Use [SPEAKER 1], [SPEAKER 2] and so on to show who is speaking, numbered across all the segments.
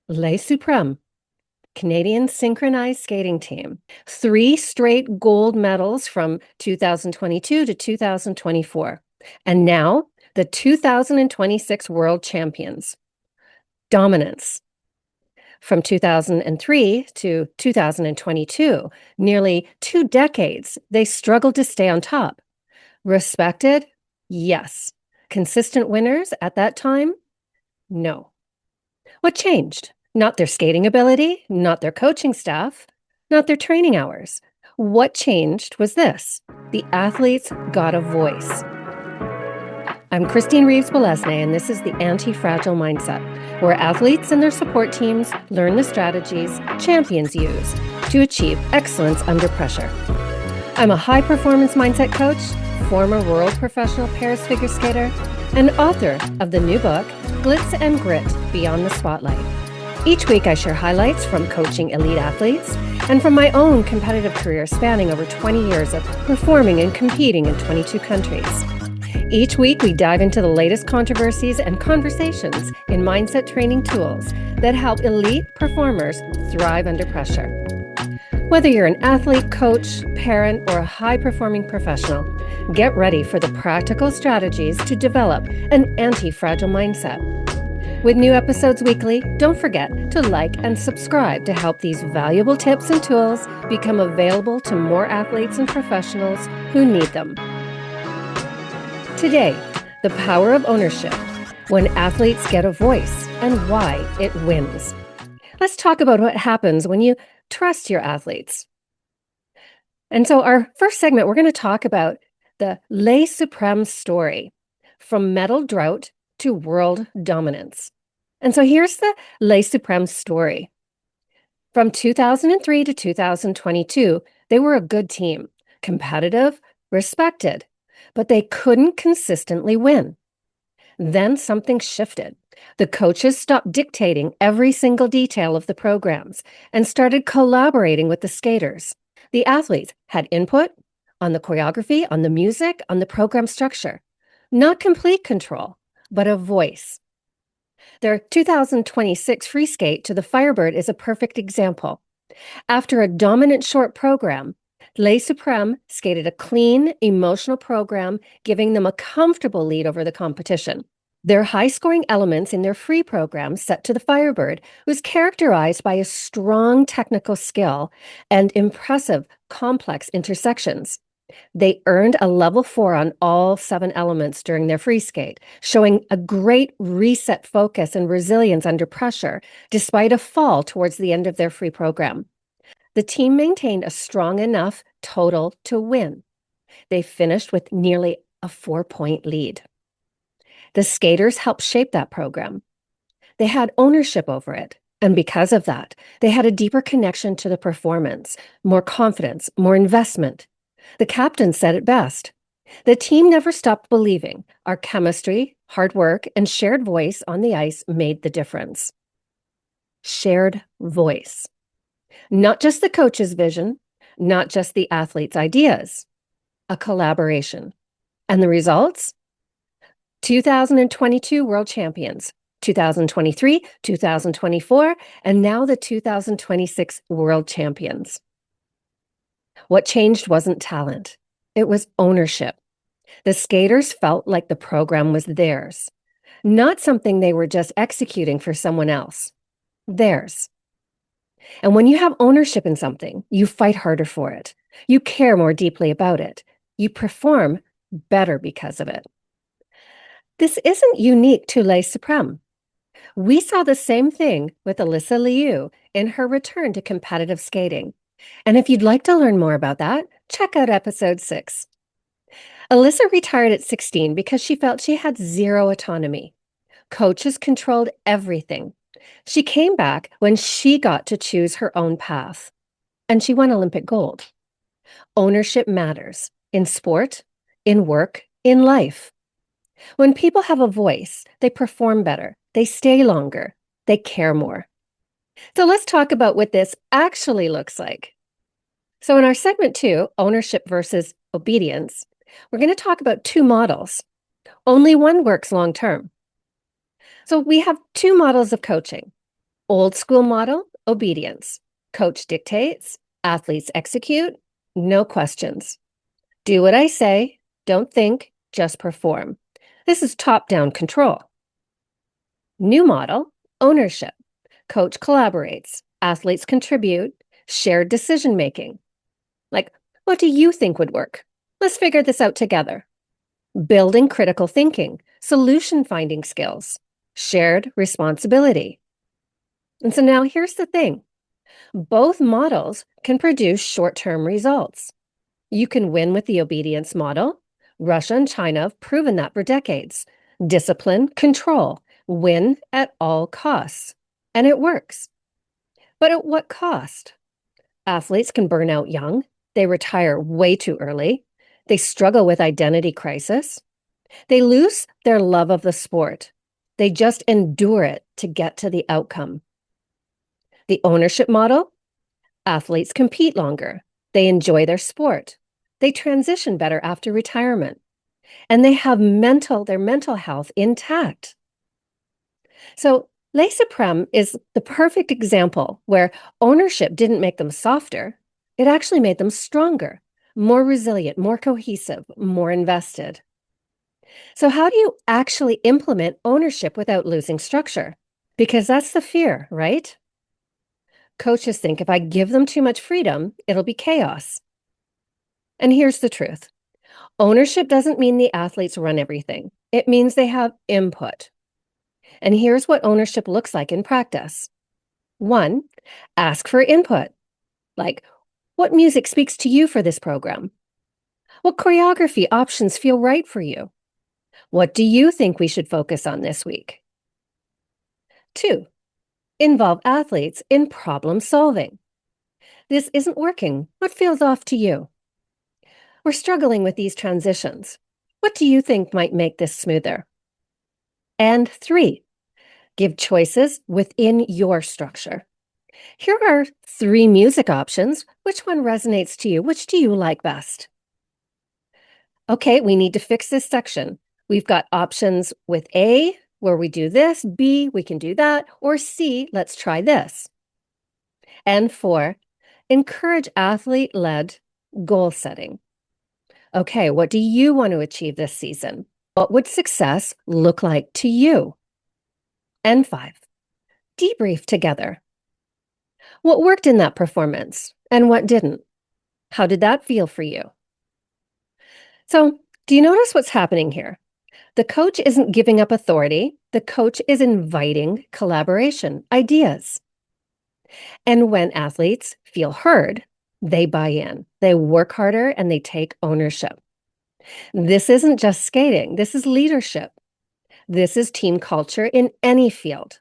[SPEAKER 1] Les Suprêmes, Canadian Synchronized Skating Team. 3 straight gold medals from 2022 to 2024. And now, the 2026 World Champions. Dominance. From 2003 to 2022, nearly 2 decades, they struggled to stay on top. Respected? Yes. Consistent winners at that time? No. What changed? Not their skating ability, not their coaching staff, not their training hours. What changed was this: the athletes got a voice. I'm Christine Reeves-Bolesne, and this is the Anti-Fragile Mindset, where athletes and their support teams learn the strategies champions use to achieve excellence under pressure. I'm a high-performance mindset coach, former world professional pairs figure skater, and author of the new book, Glitz and Grit, Beyond the Spotlight. Each week I share highlights from coaching elite athletes and from my own competitive career spanning over 20 years of performing and competing in 22 countries. Each week we dive into the latest controversies and conversations in mindset training tools that help elite performers thrive under pressure. Whether you're an athlete, coach, parent, or a high-performing professional, get ready for the practical strategies to develop an anti-fragile mindset. With new episodes weekly, don't forget to like and subscribe to help these valuable tips and tools become available to more athletes and professionals who need them. Today, the power of ownership, when athletes get a voice and why it wins. Let's talk about what happens when you trust your athletes. And so our first segment, we're going to talk about the Les Suprêmes story, from medal drought to world dominance. And so here's the Les Suprêmes story. From 2003 to 2022, they were a good team, competitive, respected, but they couldn't consistently win. Then something shifted. The coaches stopped dictating every single detail of the programs and started collaborating with the skaters. The athletes had input on the choreography, on the music, on the program structure. Not complete control, but a voice. Their 2026 free skate to the Firebird is a perfect example. After a dominant short program, Les Suprêmes skated a clean, emotional program, giving them a comfortable lead over the competition. Their high-scoring elements in their free program set to the Firebird was characterized by a strong technical skill and impressive, complex intersections. They earned a level 4 on all 7 elements during their free skate, showing a great reset focus and resilience under pressure, despite a fall towards the end of their free program. The team maintained a strong enough total to win. They finished with nearly a 4-point lead. The skaters helped shape that program. They had ownership over it, and because of that, they had a deeper connection to the performance, more confidence, more investment. The captain said it best. The team never stopped believing our chemistry, hard work, and shared voice on the ice made the difference. Shared voice. Not just the coach's vision, not just the athlete's ideas, a collaboration. And the results? 2022 World Champions, 2023, 2024, and now the 2026 World Champions. What changed wasn't talent. It was ownership. The skaters felt like the program was theirs, not something they were just executing for someone else. Theirs. And when you have ownership in something, you fight harder for it. You care more deeply about it. You perform better because of it. This isn't unique to Les Suprêmes. We saw the same thing with Alyssa Liu in her return to competitive skating. And if you'd like to learn more about that, check out episode 6. Alyssa retired at 16 because she felt she had zero autonomy. Coaches controlled everything. She came back when she got to choose her own path. And she won Olympic gold. Ownership matters in sport, in work, in life. When people have a voice, they perform better, they stay longer, they care more. So let's talk about what this actually looks like. So in our segment 2, ownership versus obedience, we're going to talk about 2 models. Only one works long term. So we have 2 models of coaching. Old school model, obedience. Coach dictates, athletes execute, no questions. Do what I say, don't think, just perform. This is top-down control. New model, ownership. Coach collaborates, athletes contribute, shared decision-making. Like, what do you think would work? Let's figure this out together. Building critical thinking, solution-finding skills, shared responsibility. And so now here's the thing. Both models can produce short-term results. You can win with the obedience model. Russia and China have proven that for decades. Discipline, control, win at all costs. And it works. But at what cost? Athletes can burn out young. They retire way too early. They struggle with identity crisis. They lose their love of the sport. They just endure it to get to the outcome. The ownership model, athletes compete longer. They enjoy their sport. They transition better after retirement. And they have their mental health intact. So Les Suprêmes is the perfect example where ownership didn't make them softer. It actually made them stronger, more resilient, more cohesive, more invested. So how do you actually implement ownership without losing structure? Because that's the fear, right? Coaches think if I give them too much freedom, it'll be chaos. And here's the truth. Ownership doesn't mean the athletes run everything. It means they have input. And here's what ownership looks like in practice. 1, ask for input. Like, what music speaks to you for this program? What choreography options feel right for you? What do you think we should focus on this week? 2, involve athletes in problem solving. This isn't working. What feels off to you? We're struggling with these transitions. What do you think might make this smoother? And 3, give choices within your structure. Here are 3 music options. Which one resonates to you? Which do you like best? Okay, we need to fix this section. We've got options with A, where we do this, B, we can do that, or C, let's try this. And 4, encourage athlete-led goal setting. Okay, what do you want to achieve this season? What would success look like to you? And 5, debrief together. What worked in that performance and what didn't? How did that feel for you? So, do you notice what's happening here? The coach isn't giving up authority. The coach is inviting collaboration, ideas. And when athletes feel heard, they buy in. They work harder and they take ownership. This isn't just skating. This is leadership. This is team culture in any field.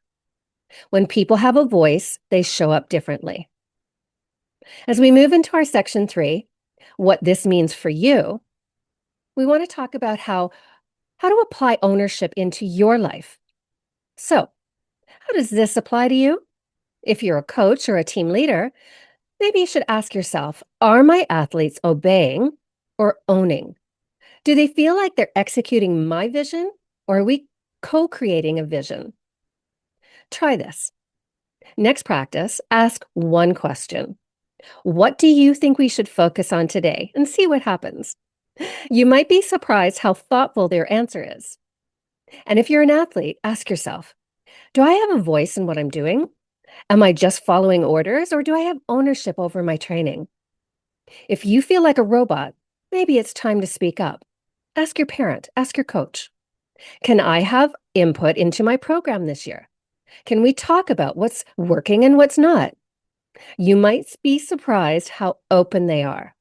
[SPEAKER 1] When people have a voice, they show up differently. As we move into our section 3, what this means for you, we want to talk about how to apply ownership into your life. So, how does this apply to you? If you're a coach or a team leader, maybe you should ask yourself, are my athletes obeying or owning? Do they feel like they're executing my vision, or are we co-creating a vision? Try this. Next practice, ask one question. What do you think we should focus on today? And see what happens. You might be surprised how thoughtful their answer is. And if you're an athlete, ask yourself, do I have a voice in what I'm doing? Am I just following orders, or do I have ownership over my training? If you feel like a robot, maybe it's time to speak up. Ask your parent, ask your coach. Can I have input into my program this year? Can we talk about what's working and what's not? You might be surprised how open they are.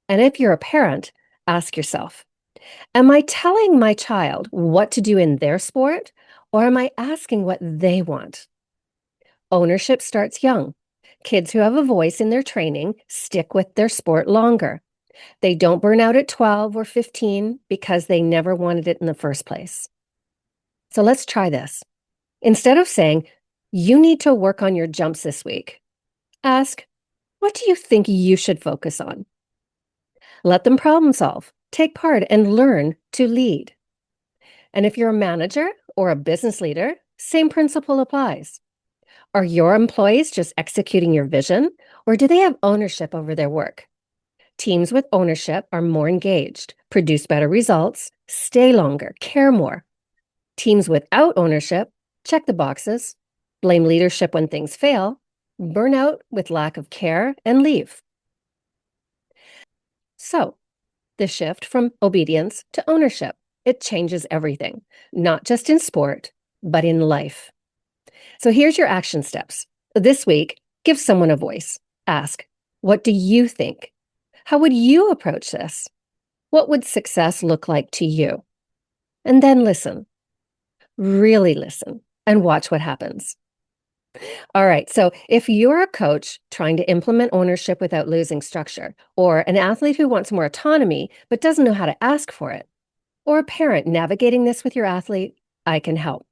[SPEAKER 1] And if you're a parent, ask yourself, am I telling my child what to do in their sport, or am I asking what they want? Ownership starts young. Kids who have a voice in their training stick with their sport longer. They don't burn out at 12 or 15 because they never wanted it in the first place. So let's try this. Instead of saying, you need to work on your jumps this week, ask, what do you think you should focus on? Let them problem solve, take part, and learn to lead. And if you're a manager or a business leader, same principle applies. Are your employees just executing your vision, or do they have ownership over their work? Teams with ownership are more engaged, produce better results, stay longer, care more. Teams without ownership check the boxes, blame leadership when things fail, burn out with lack of care, and leave. So, the shift from obedience to ownership, it changes everything, not just in sport, but in life. So here's your action steps. This week, give someone a voice. Ask, what do you think? How would you approach this? What would success look like to you? And then listen. Really listen and watch what happens. All right, so if you're a coach trying to implement ownership without losing structure, or an athlete who wants more autonomy but doesn't know how to ask for it, or a parent navigating this with your athlete, I can help.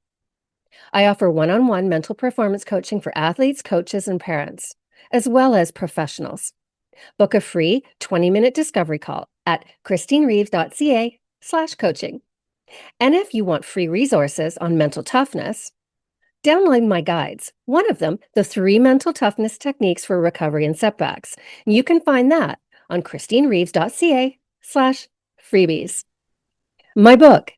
[SPEAKER 1] I offer one-on-one mental performance coaching for athletes, coaches, and parents, as well as professionals. Book a free 20-minute discovery call at christinereeves.ca/coaching. And if you want free resources on mental toughness, download my guides. One of them, the 3 mental toughness techniques for recovery and setbacks. You can find that on christinereeves.ca/freebies. My book,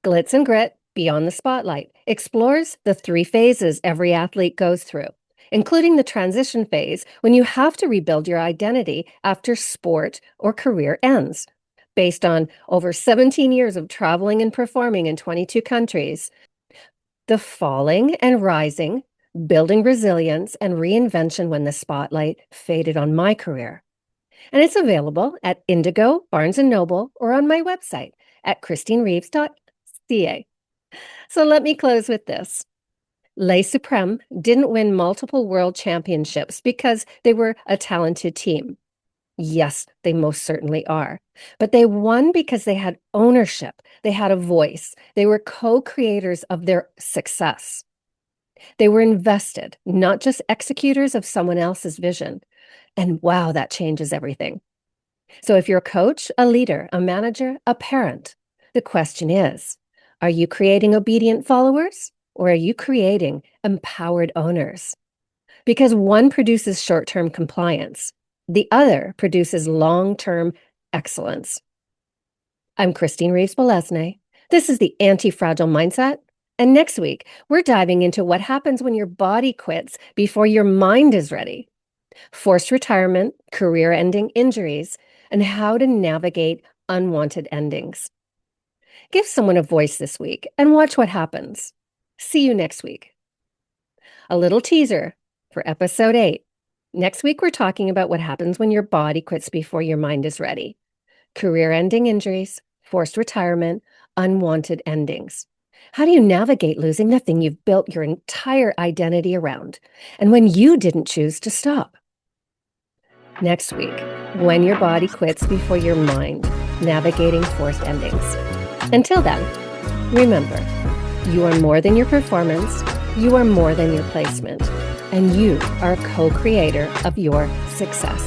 [SPEAKER 1] Glitz and Grit, Beyond the Spotlight, explores the 3 phases every athlete goes through, including the transition phase when you have to rebuild your identity after sport or career ends. Based on over 17 years of traveling and performing in 22 countries, the falling and rising, building resilience and reinvention when the spotlight faded on my career. And it's available at Indigo, Barnes & Noble, or on my website at christinereeves.ca. So let me close with this. Les Suprêmes didn't win multiple world championships because they were a talented team. Yes, they most certainly are. But they won because they had ownership. They had a voice. They were co-creators of their success. They were invested, not just executors of someone else's vision. And wow, that changes everything. So if you're a coach, a leader, a manager, a parent, the question is, are you creating obedient followers, or are you creating empowered owners? Because one produces short-term compliance. The other produces long-term excellence. I'm Christine Reeves-Bolesne. This is the Anti-Fragile Mindset. And next week, we're diving into what happens when your body quits before your mind is ready. Forced retirement, career-ending injuries, and how to navigate unwanted endings. Give someone a voice this week and watch what happens. See you next week. A little teaser for episode 8. Next week, we're talking about what happens when your body quits before your mind is ready. Career-ending injuries, forced retirement, unwanted endings. How do you navigate losing the thing you've built your entire identity around, and when you didn't choose to stop? Next week, when your body quits before your mind, navigating forced endings. Until then, remember, you are more than your performance, you are more than your placement, and you are a co-creator of your success.